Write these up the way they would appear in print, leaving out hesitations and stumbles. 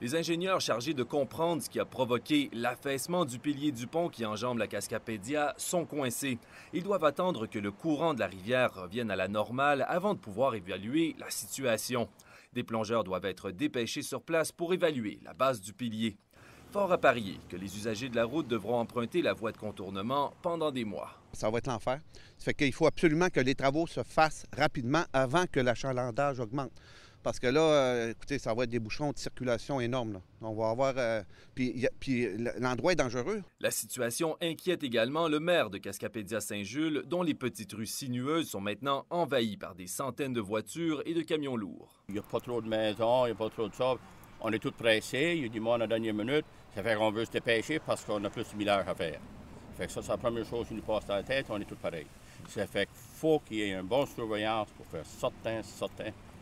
Les ingénieurs chargés de comprendre ce qui a provoqué l'affaissement du pilier du pont qui enjambe la Cascapédia sont coincés. Ils doivent attendre que le courant de la rivière revienne à la normale avant de pouvoir évaluer la situation. Des plongeurs doivent être dépêchés sur place pour évaluer la base du pilier. Fort à parier que les usagers de la route devront emprunter la voie de contournement pendant des mois. Ça va être l'enfer. Ça fait qu'il faut absolument que les travaux se fassent rapidement avant que l'achalandage augmente. Parce que là, écoutez, ça va être des bouchons de circulation énormes. Là. On va avoir... Puis l'endroit est dangereux. La situation inquiète également le maire de Cascapédia-Saint-Jules, dont les petites rues sinueuses sont maintenant envahies par des centaines de voitures et de camions lourds. Il n'y a pas trop de maisons, il n'y a pas trop de ça. On est tous pressés, il y a du monde à la dernière minute. Ça fait qu'on veut se dépêcher parce qu'on a plus de 1000 heures à faire. Fait que ça, c'est la première chose qui nous passe dans la tête, on est tous pareils. Ça fait qu'il faut qu'il y ait une bonne surveillance pour faire certain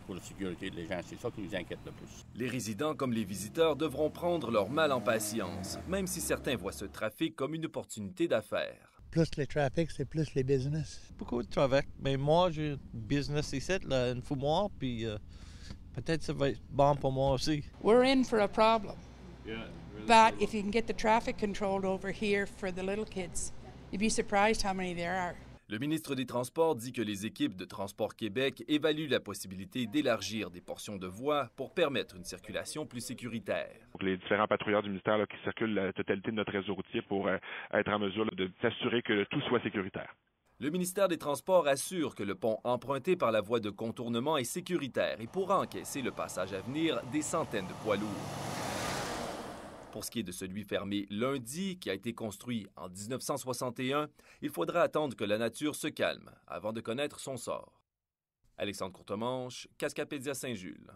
pour la sécurité des gens. C'est ça qui nous inquiète le plus. Les résidents comme les visiteurs devront prendre leur mal en patience, même si certains voient ce trafic comme une opportunité d'affaires. Plus les trafics, c'est plus les business. Beaucoup de trafic, mais moi, j'ai un business ici, là, une fumoir, puis peut-être ça va être bon pour moi aussi. We're in for a problem. Yeah, really. But if you can get the traffic controlled over here for the little kids, you'd be surprised how many there are. Le ministre des Transports dit que les équipes de Transport Québec évaluent la possibilité d'élargir des portions de voies pour permettre une circulation plus sécuritaire. Les différents patrouilleurs du ministère qui circulent la totalité de notre réseau routier pour être en mesure de s'assurer que tout soit sécuritaire. Le ministère des Transports assure que le pont emprunté par la voie de contournement est sécuritaire et pourra encaisser le passage à venir des centaines de poids lourds. Pour ce qui est de celui fermé lundi, qui a été construit en 1961, il faudra attendre que la nature se calme avant de connaître son sort. Alexandre Courtemanche, Cascapédia Saint-Jules.